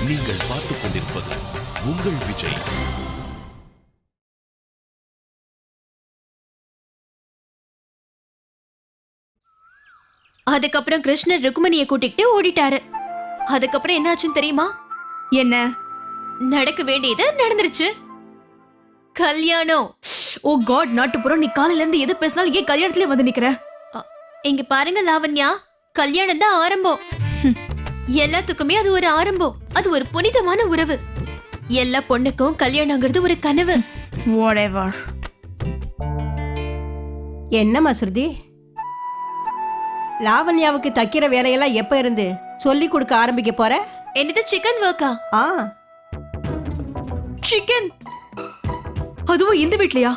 நீங்கள் பார்த்துக் கொண்டிருப்பது உங்கள் விஜய். அதுக்கப்புறம் கிருஷ்ணர் ருக்மணியை கூட்டிட்டு ஓடிட்டாரு. அதுக்கப்புறம் என்னாச்சுன்னு தெரியுமா? என்ன நடக்க வேண்டியது நடந்துருச்சு. கல்யாணம். ஓ காட், நாட்டுப்புறம், நீ காலையில இருந்து எது பேசினாலும் ஏன் கல்யாணத்திலே வந்து நிக்கிற? இங்க பாருங்க லாவண்யா, கல்யாணம் தான் ஆரம்பம். எல்லாத்துக்குமே அது ஒரு ஆரம்பம். அது ஒரு புனிதமான உறவு. எல்லா பொண்ணுக்கும் கல்யாணங்கிறது ஒரு கனவு. Whatever. என்ன மசுருதி, லாவண்யாவுக்கு தைக்கிற வேலையெல்லாம் எப்ப இருந்து சொல்லி கொடுக்க ஆரம்பிக்க போற? என்னது, சிக்கன் ஒர்க்கா? சிக்கன்? அதுவும் இந்த வீட்லயா?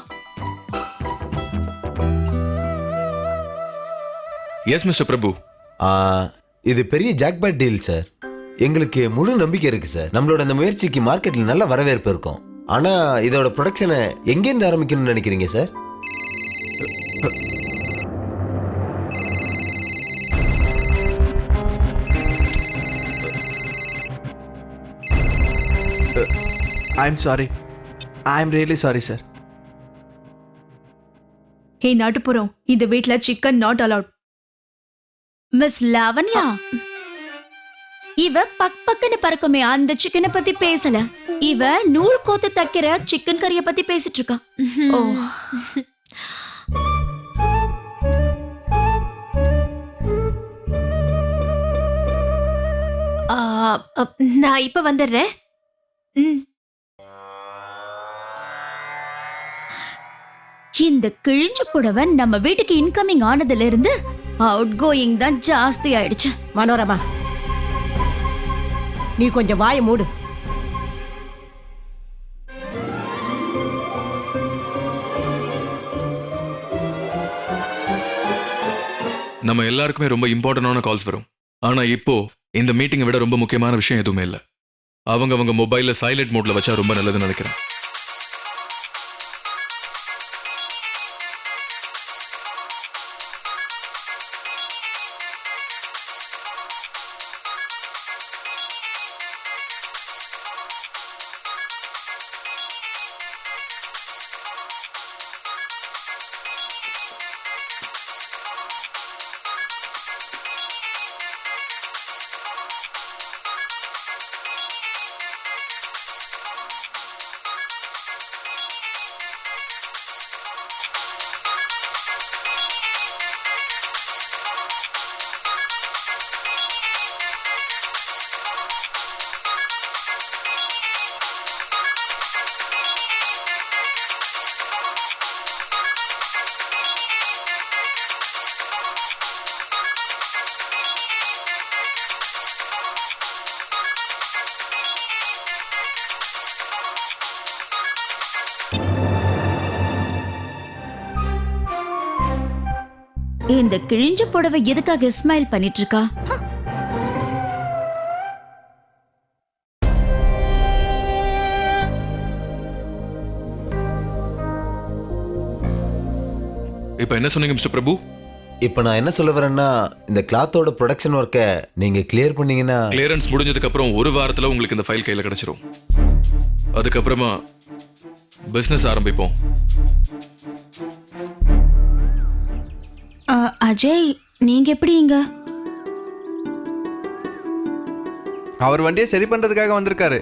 எஸ் மிஸ்டர் பிரபு. இது பெரிய ஜாக்பாட் டீல் சார். எங்களுக்கு முழு நம்பிக்கை இருக்கு சார். நம்மளோட அந்த முயற்சிக்கு மார்க்கெட்டில் நல்ல வரவேற்பு இருக்கும். ஆனா இதோட ப்ரொடக்ஷனை எங்கேருந்து ஆரம்பிக்கணும்னு நினைக்கிறீங்க sir? I'm sorry. I'm really sorry, sir. ஹே நாட்டுப்புறம், இந்த வீட்ல chicken not allowed. Miss Lavanya, இவ பக்குன்னு பறக்குமே அந்த சிக்கனை பத்தி பேசல. இவ நூல் கோத்து தைக்கிற சிக்கன் கறிய பத்தி பேசிட்டு இருக்கா. ஓ, நான் இப்ப வந்துடுறேன். இந்த கிழிஞ்ச புடவை நம்ம வீட்டுக்கு இன்கமிங் ஆனதுல இருந்து அவுட் கோயிங் தான் ஜாஸ்தி ஆயிடுச்சு. மனோரமா, நீ கொஞ்சம் வாயை மூடு. நம்ம எல்லாருக்குமே ரொம்ப இம்பார்ட்டன்டான கால்ஸ் வரும். ஆனா இப்போ இந்த மீட்டிங்கை விட ரொம்ப முக்கியமான விஷயம் எதுவுமே இல்லை. அவங்க மொபைல்ல சைலண்ட் மோட்ல வச்சா ரொம்ப நல்லதுன்னு நினைக்கிறேன். இந்த கிழிஞ்ச புடவை எதுக்காக இஸ்மாயில் பண்ணிட்டு இருக்கா? இப்ப என்ன சொன்னீங்க மிஸ்டர் பிரபு? இப்போ நான் என்ன சொல்ல வரேன்னா, இந்த கிளாத்தோட ப்ரொடக்ஷன் ஒர்க்கை நீங்க கிளியர் பண்ணீங்கன்னா. கிளியரன்ஸ் முடிஞ்சதுக்கு அப்புறம் ஒரு வாரத்துல உங்களுக்கு இந்த ஃபைல் கையில கிடைச்சிரும். அதுக்கப்புறமா பிசினஸ் ஆரம்பிப்போம். அஜய், நீங்க எப்படி இங்க? அவர் வண்டியை சரி பண்றதுக்காக வந்திருக்காரு.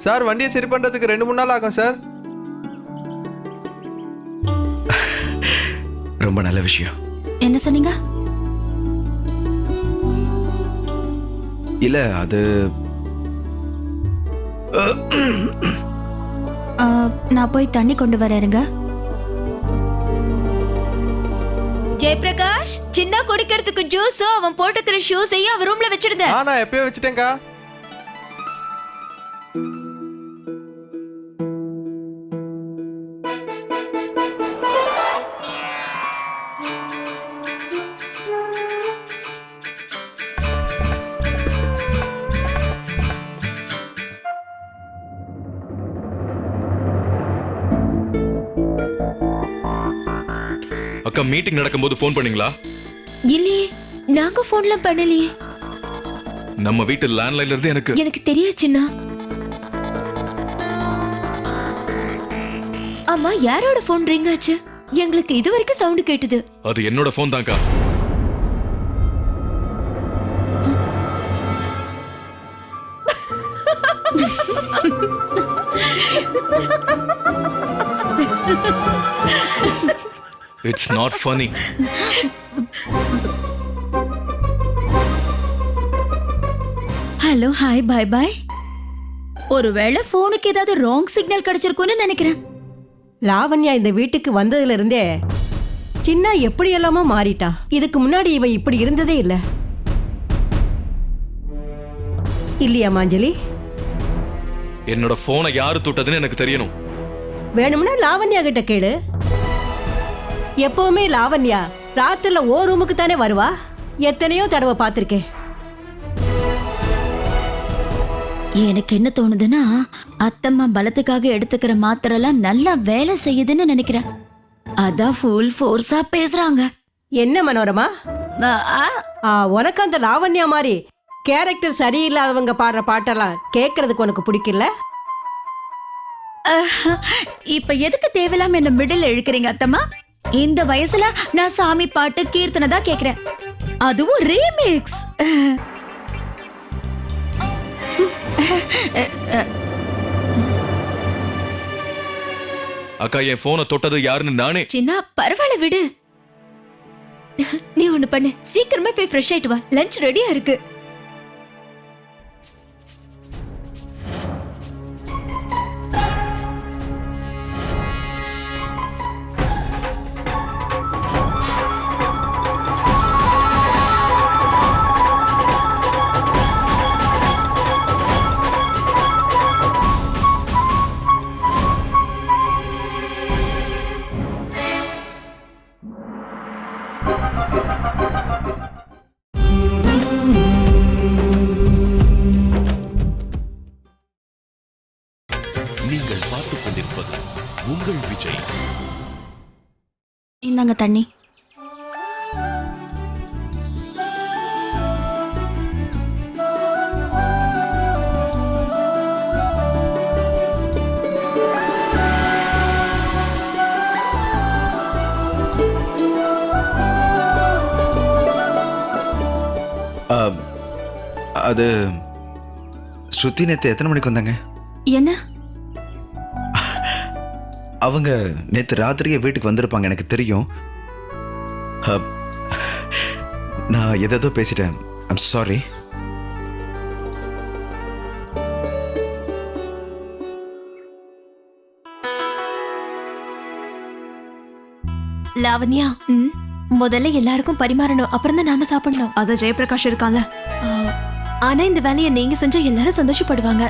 சார், வண்டியை சரி பண்றதுக்கு 2-3 நாள் ஆகும் சார். ரொம்ப நல்ல விஷயம். என்ன சொன்னீங்க? இல்ல, அது நான் போய் தண்ணி கொண்டு வரேங்க. ஜெயபிரகாஷ், சின்ன குடிக்கிறதுக்கு ஜூஸும் அவன் போட்டுக்கிற ஷூஸையும் அவன் ரூம்ல வச்சிடுங்க. நான் எப்பயோ வச்சுட்டேன்க்கா. அக்கா மீட்டிங் நடக்கும்போது ஃபோன் பண்ணீங்களா? இல்லையே, நாங்க போன்லாம் பண்ணலையே. நம்ம வீட்டு லேண்ட்லைன்ல இருந்து எனக்கு தெரியாது சின்னா. அம்மா, யாரோட போன் ரிங் ஆச்சு? எங்களுக்கு இது வரைக்கும் சவுண்ட் கேட்டது. அது என்னோட ஃபோன் தான்க்கா. It's not funny. Hello, hi, bye bye. ஒருவேளை போனுக்கு ஏதாவது ராங் சிக்னல் கிடைச்சிருக்கும்னு நினைக்கிறேன். லாவண்யா இந்த வீட்டுக்கு வந்ததுல இருந்தே சின்ன எப்படி எல்லாமோ மாறிட்டான். இதுக்கு முன்னாடி இவன் இப்படி இருந்ததே இல்ல. இல்லையா மாஞ்சலி? என்னோட போனை யாரு தொட்டதுன்னு எனக்கு தெரியணும். வேணும்னா லாவண்யா கிட்ட கேளு. எப்பவுமே லாவண்யா ராத்திரில ஓ ரூமுக்கு தானே வருவா. எத்தனையோ தடவை பார்த்திருக்கேன். எனக்கு என்ன தோணுதுன்னா, அத்தம்மா பலத்துக்காக எடுத்துக்கிற மாத்திரெல்லாம் நல்லா வேலை செய்யுதுன்னு நினைக்கிறேன். அதான் ஃபுல் ஃபோர்ஸா பேசுறாங்க. என்ன மனோரமா, ஆ, உனக்கு அந்த லாவண்யா மாதிரி கேரக்டர் சரியில்லாதவங்க பாடுற பாட்டெல்லாம் கேட்கறதுக்கு உனக்கு பிடிக்கல? இப்ப எதுக்கு தேவையில்லாம என்ன மிடில் இழுக்கிறீங்க அத்தம்மா? இந்த வயசுல நான் சாமி பாட்டு கீர்த்தனை தான் கேக்குறேன், அதுவும் ரீமிக்ஸ். அக்கா, என் போனை தொட்டது யாருன்னு நானே. சின்னா, பரவாயில்ல விடு. நீ ஒண்ணு பண்ணு, சீக்கிரமா போய் ஃப்ரெஷ் ஆயிட்டு வா. லஞ்ச் ரெடியா இருக்கு. நீங்கள் பார்த்துக் கொண்டிருப்பது உங்கள் விஜய். இந்தாங்க தண்ணி. அது ஸ்ருதி நேத்து எத்தனை மணிக்கு வந்தாங்க? என்ன? அவங்க நேத்து ராத்திரியே வீட்டுக்கு வந்திருப்பாங்க, எனக்கு தெரியும். நான் எதோ பேசிட்டேன். I'm sorry. லாவண்யா, முதல்ல எல்லாருக்கும் பரிமாறணும், அப்புறம் தான் நாம சாப்பிடணும். அத ஜெயபிரகாஷ் இருக்கான்ல. ஆனா இந்த வேலையை நீங்க செஞ்சா எல்லாரும் சந்தோஷப்படுவாங்க.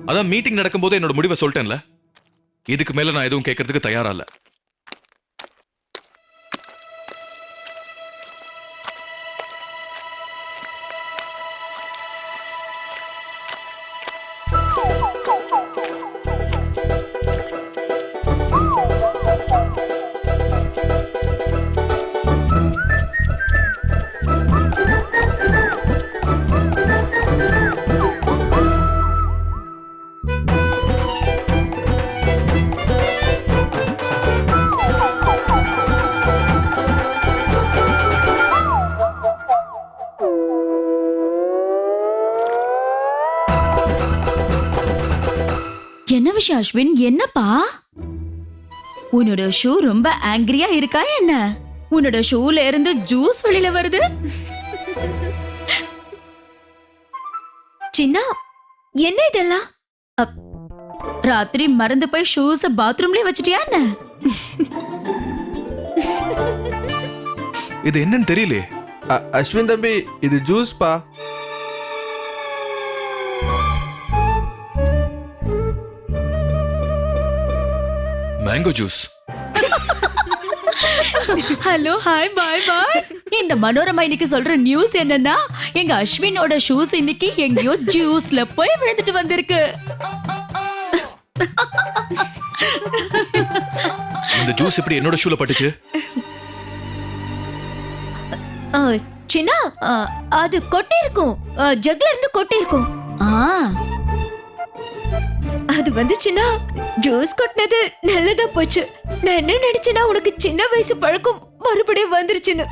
அதான் மீட்டிங் நடக்கும்போது என்னோட முடிவை சொல்லிட்டேன்ல. இதுக்கு மேல நான் எதுவும் கேட்கறதுக்கு தயாரா இல்ல. என்ன விஷயம் அஸ்வின்? என்னப்பா, உன்னோட ஷூ ரொம்ப ஆங்கிரியா இருக்கா என்ன? உன்னோட ஷூல இருந்து ஜூஸ் வெளியில வருது. சின்னா, என்ன இதெல்லாம்? ராத்திரி மறந்து போய் ஷூஸ் பாத்ரூம்லயே வச்சிட்டியா என்ன? இது என்னன்னு தெரியலையே. அஸ்வின் தம்பி, இது ஜூஸ் பா. Mango juice. Hello, hi, bye பாய். இந்த மனோரமா இன்னைக்கு சொல்ற நியூஸ் என்னன்னா எங்க அஸ்வினோட ஷூஸ் இன்னைக்கு எங்கேயோ ஜூஸ்ல போய் விழுந்துட்டு வந்திருக்கு. இந்த ஜூஸ் எப்படி என்னோட ஷூல பட்டுச்சு? சின்ன அது கொட்டி இருக்கும், ஜக்ல இருந்து கொட்டி இருக்கும். அது வந்துச்சுன்னா ஜூஸ் கொட்டினது நல்லதா போச்சு. நான் என்ன நினைச்சேன்னா உனக்கு சின்ன வயசு பழக்கம் மறுபடியும் வந்துருச்சுன்னு.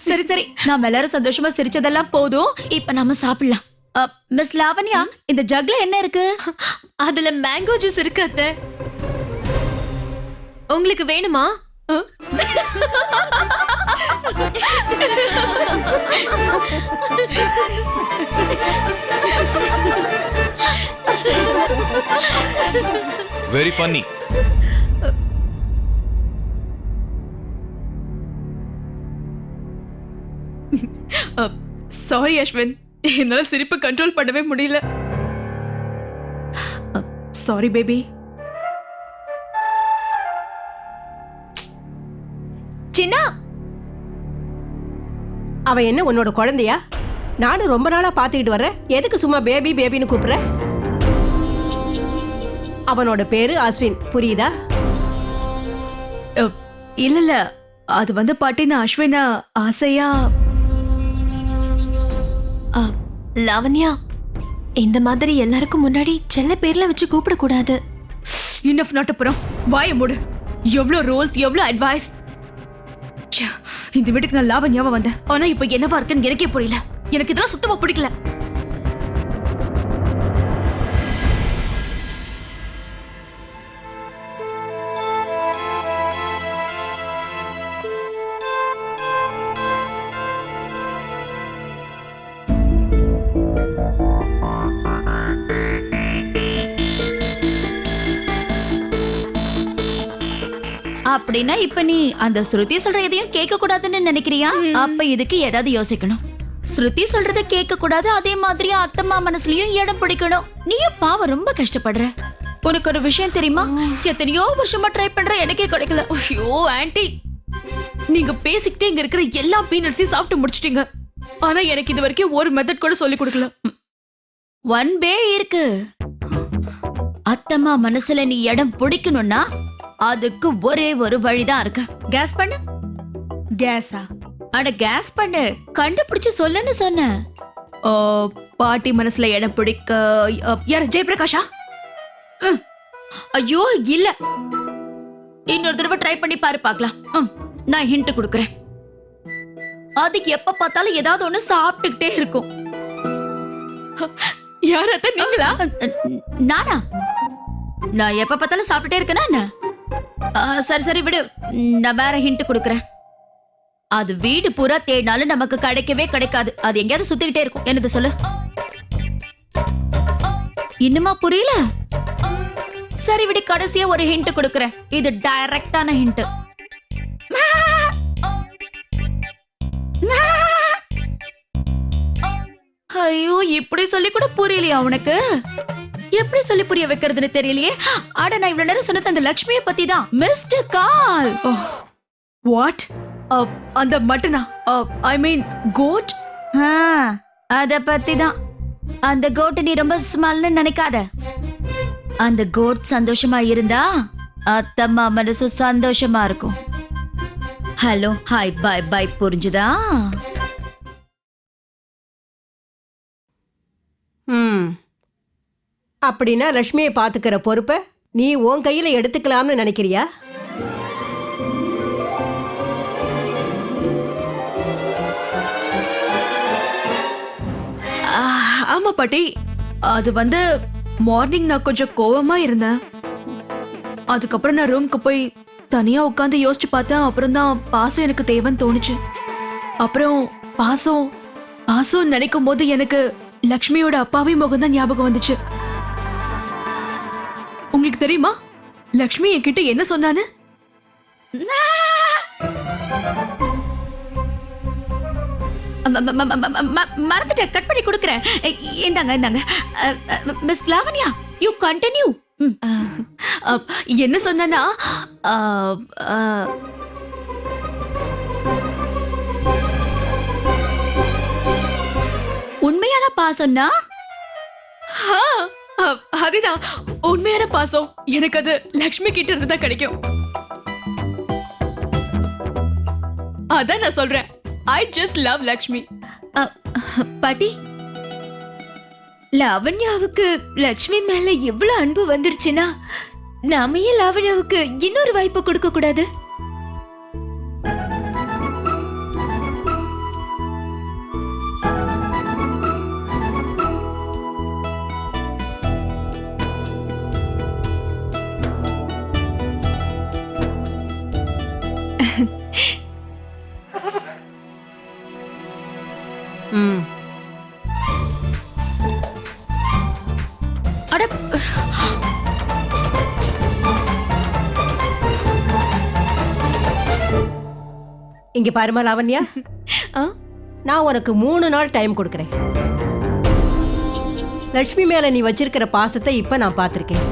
சரி சரி, நாம எல்லாரும் சந்தோஷமா சிரிச்சதெல்லாம் போதும். இப்ப நாம சாப்பிடலாம். மிஸ் லாவண்யா, இந்த ஜக்ல என்ன இருக்கு? அதுல மேங்கோ ஜூஸ் இருக்கு அத்தை. உங்களுக்கு வேணுமா? Very funny. சாரி அஸ்வின், என்னால சிரிப்பை கண்ட்ரோல் பண்ணவே முடியல. Sorry baby. சின்ன, அவ என்ன உன்னோட குழந்தையா? நானும் ரொம்ப நாளா பாத்துக்கிட்டு வர்றேன். எதுக்கு சும்மா பேபி பேபின்னு கூப்பிடுற? அவனோட பேரு அஸ்வின், புரியுதா? இல்ல இல்ல, அது வந்து பாட்டி நான் அஸ்வினா ஆசையா. லாவண்யா, இந்த மாதிரி எல்லாருக்கும் முன்னாடி செல்ல பேர்ல வச்சு கூப்பிட கூடாது. இனஃப் நாட்டுப்புறம், வாய மூடு. எவ்வளவு ரூல்ஸ், எவ்வளவு அட்வைஸ். இந்த வீட்டுக்கு நான் லாவண்யாவா வந்தேன். ஆனா இப்ப என்னவா இருக்குன்னு எனக்கே புரியல. எனக்கு இதெல்லாம் சுத்தமா பிடிக்கல. அப்படின்னா இப்ப நீ அந்த ஸ்ருதி சொல்ற எதையும் கேட்க கூடாதுன்னு நினைக்கிறியா? அப்ப இதுக்கு ஏதாவது யோசிக்கணும். ஸ்ருதி சொல்றத கேட்க கூடாது, அதே மாதிரி அத்தம்மா மனசுலயும் இடம் பிடிக்கணும். நீயும் பாவம் ரொம்ப கஷ்டப்படுற. உனக்கு ஒரு விஷயம் தெரியுமா? எத்தனையோ வருஷமா ட்ரை பண்ற, எனக்கே கிடைக்கல. ஐயோ ஆன்ட்டி, நீங்க பேசிக்கிட்டே இங்க இருக்கிற எல்லா பீனட்ஸையும் சாப்பிட்டு முடிச்சிட்டீங்க. ஆனா எனக்கு இது வரைக்கும் ஒரு மெத்தட் கூட சொல்லி கொடுக்கல. ஒன் வே இருக்கு. அத்தம்மா மனசுல நீ இடம் பிடிக்கணும்னா அதுக்கு ஒரே ஒரு வழிதான் இருக்கு. கேஸ் பண்ணு. கேஸா? அட கேஸ் பண்ணு, கண்டுபிடிச்சு சொல்லுன்னு சொன்ன. பாட்டி மனசுல இடம் பிடிக்க யார்? ஜெயபிரகாஷா? ஐயோ இல்ல, இன்னொரு தடவை ட்ரை பண்ணி பாரு பார்க்கலாம். நான் ஹிண்ட் கொடுக்கறேன். அதுக்கு எப்ப பார்த்தாலும் ஏதாவது ஒண்ணு சாப்பிட்டுக்கிட்டே இருக்கும். யார் அத்தை, நீங்களா? நானா? நான் எப்ப பார்த்தாலும் சாப்பிட்டுட்டே இருக்கேனா என்ன? சரி சரி விடு, நான் வேற ஹிண்ட் கொடுக்கறேன். அது வீடு பூரா தேடினாலும் நமக்கு கிடைக்கவே கிடைக்காது. அது எங்கேயாவது சுத்திக்கிட்டே இருக்கும். என்னது சொல்லு? இன்னுமா புரியல? சரி விடு, கடைசியா ஒரு ஹிண்ட் கொடுக்கறேன். இது டைரக்டான ஹிண்ட். ஐயோ, இப்படி சொல்லி கூட புரியலையா உனக்கு? எப்படி சொல்லி புரிய வைக்கிறதுன்னு தெரியலையே. ஆட, நான் இவ்வளவு நேரம் சொன்னது அந்த லட்சுமியை பத்தி தான். Mister call. வாட்? அந்த மட்டனா? ஐ மீன் கோட். அத பத்தி தான். அந்த கோட் நீ ரொம்ப ஸ்மால்னு நினைக்காத. அந்த கோட் சந்தோஷமா இருந்தா அத்தம்மா மனசு சந்தோஷமா இருக்கும். ஹலோ, ஹாய், பை பை, புரிஞ்சுதா? அப்படின்னா லட்சுமியை பாத்துக்கிற பொறுப்பை நீ உன் கையில எடுத்துக்கலாம்னு நினைக்கிறியா? ஆமா பாட்டி, அது வந்து மார்னிங் நான் கொஞ்சம் கோவமா இருந்தேன். அதுக்கப்புறம் நான் ரூம்க்கு போய் தனியா உட்காந்து யோசிச்சு பார்த்தேன். அப்புறம் தான் பாசம் எனக்கு தேவைன்னு தோணுச்சு. அப்புறம் பாசம் நினைக்கும் போது எனக்கு லக்ஷ்மியோட அப்பாவி முகம் தான் ஞாபகம் வந்துச்சு. உங்களுக்கு தெரியுமா லக்ஷ்மி என்கிட்ட என்ன சொன்னான்னு? மறந்துட்டேன், கட் பண்ணி கொடுக்குறேன். இந்தாங்க. Miss Lavanya, you continue. என்ன சொன்னா உண்மையான பாசம்னா அதுதான் உண்மையான பாசம். எனக்கு அது லக்ஷ்மி கிட்ட இருந்து தான் கிடைக்கும். அதான் நான் சொல்றேன், ஐ ஜஸ்ட் லவ் லக்ஷ்மி. பாட்டி, லாவண்யாவுக்கு லக்ஷ்மி மேல எவ்வளவு அன்பு வந்துருச்சுன்னா நாம ஏன் லாவண்யாவுக்கு இன்னொரு வாய்ப்பு கொடுக்க கூடாது? ம் அட, இங்க பாருமா லாவண்யா, ஆ? நான் உனக்கு 3 நாள் டைம் கொடுக்குறேன். லக்ஷ்மி மேல நீ வச்சிருக்கிற பாசத்தை இப்ப நான் பார்த்திருக்கேன்.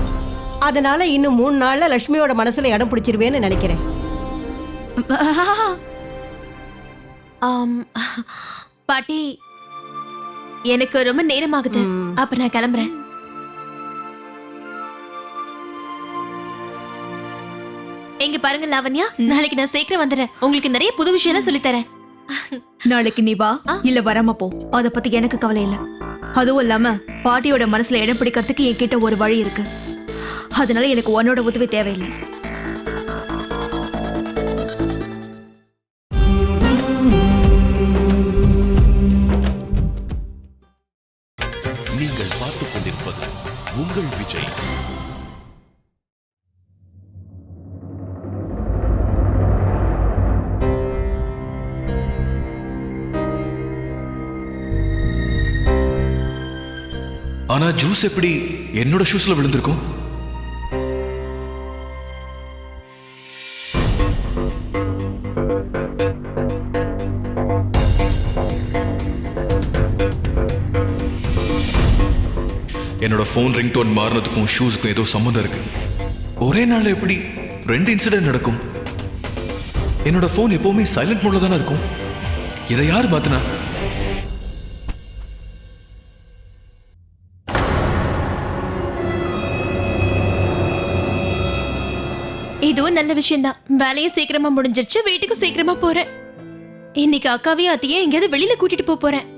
அதனால இன்னும் 3 நாள்ல லக்ஷ்மியோட மனசுல இடம் பிடிச்சிருவேன்னு நினைக்கிறேன். பாட்டி, எனக்கு ரொம்ப நேரமாகுது. அப்ப நான் கிளம்புறேன். எங்க பாருங்க லாவண்யா, நாளைக்கு நான் சீக்கிரம் வந்துடுறேன். உங்களுக்கு நிறைய புது விஷயம் சொல்லி தரேன். நாளைக்கு நீ வா இல்ல வராம போ, அத பத்தி எனக்கு கவலை இல்ல. அதுவும் இல்லாம பாட்டியோட மனசுல இடம் பிடிக்கிறதுக்கு என்கிட்ட ஒரு வழி இருக்கு. அதனால எனக்கு உன்னோட உதவி தேவையில்லை. நீங்கள் பார்த்துக் கொண்டிருப்பது உங்கள் விஜய். ஆனா ஜூஸ் எப்படி என்னோட ஷூஸ்ல விழுந்திருக்கும்? என்னோட ஃபோன் ரிங்டோன் மாறினதுக்கும் ஷூஸுக்கும் ஏதோ சம்மந்தம் இருக்கு. ஒரே நாள்ல எப்படி 2 இன்சிடென்ட் நடக்கும்? என்னோட ஃபோன் எப்பவுமே சைலண்ட் மோட்ல தானே இருக்கும். இதை யார் மாத்தினா? இதுவும் நல்ல விஷயம்தான். வேலையும் சீக்கிரமா முடிஞ்சிருச்சு, வீட்டுக்கும் சீக்கிரமா போறேன். இன்னைக்கு அக்காவையும் அத்தையும் எங்கேயாவது வெளியில கூட்டிட்டு போறேன்.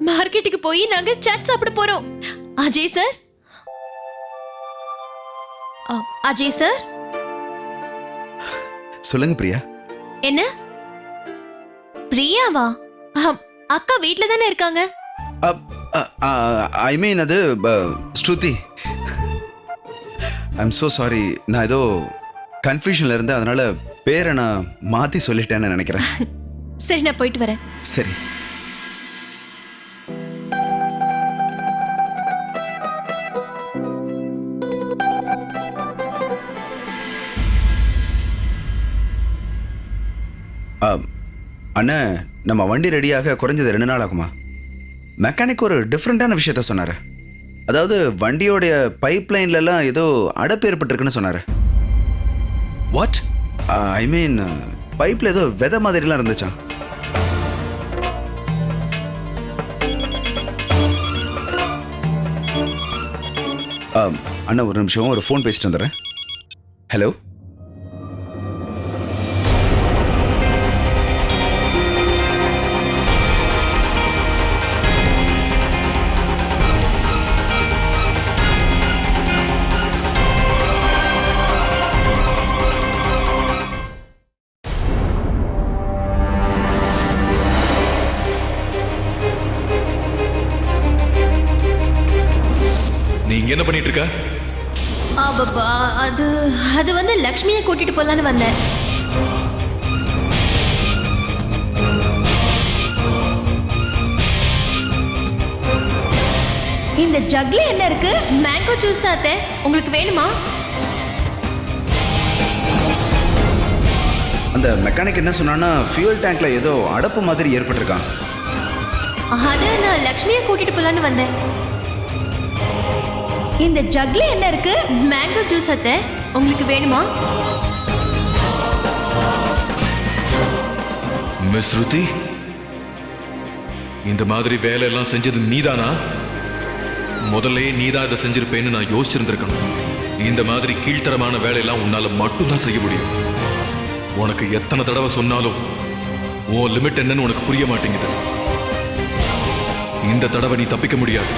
மார்க்கெட்டுக்கு போய் நாங்க சாட் சாப்பிட போறோம். Ajay sir, Ajay sir. சொல்லுங்க பிரியா. என்ன பிரியாவா? அக்கா வீட்ல தானே இருக்காங்க. ஐ மீன் அது ஸ்ருதி. ஐம் so சாரி, நான் ஏதோ கன்ஃபியூஷன்ல இருந்தேன், அதனால பேரை நான் மாத்தி சொல்லிட்டேன்னு நினைக்கிறேன். சரி, நான் போயிட்டு வரேன். சரி. அண்ணா, நம்ம வண்டி ரெடியாக குறைஞ்சது 2 நாள் ஆகுமா? மெக்கானிக் ஒரு டிஃப்ரெண்டான விஷயத்த சொன்னார். அதாவது வண்டியோடைய பைப் லைன்லலாம் ஏதோ அடைப்பு ஏற்பட்டிருக்குன்னு சொன்னார். வாட்? ஐ மீன் பைப்பில் ஏதோ விதை மாதிரிலாம் இருந்துச்சான். அண்ணா ஒரு நிமிஷம், ஒரு ஃபோன் பேசிட்டு வந்துடுறேன். ஹலோ. நீங்க என்ன பண்ணிட்டு இருக்க? அது வந்து லக்ஷ்மியை கூட்டிட்டு போலான்னு வந்தேன். இந்த ஜக்ல என்ன இருக்கு? மேங்கோ ஜூஸ் தான் அத்தை. உங்களுக்கு வேணுமா? அந்த மெக்கானிக் என்ன சொன்னான்னா ஃபியூல் டேங்க்ல ஏதோ அடப்பு மாதிரி ஏற்பட்டிருக்கான். அது நான் லக்ஷ்மியை கூட்டிட்டு போலான்னு வந்தேன். இந்த ஜக்ல என்ன இருக்கு? மேங்கோ ஜூஸ் அத்தை, உங்களுக்கு வேணுமா? மிஸ் ஸ்ருதி, இந்த மாதிரி வேலையெல்லாம் செஞ்சது நீதானா? முதல்ல நீதான் இதை செஞ்சிருப்பேன்னு நான் யோசிச்சிருந்திருக்கணும். இந்த மாதிரி கீழ்த்தரமான வேலையெல்லாம் உன்னால மட்டும்தான் செய்ய முடியும். உனக்கு எத்தனை தடவை சொன்னாலும் உன் லிமிட் என்னன்னு உனக்கு புரிய மாட்டேங்குது. இந்த தடவை நீ தப்பிக்க முடியாது.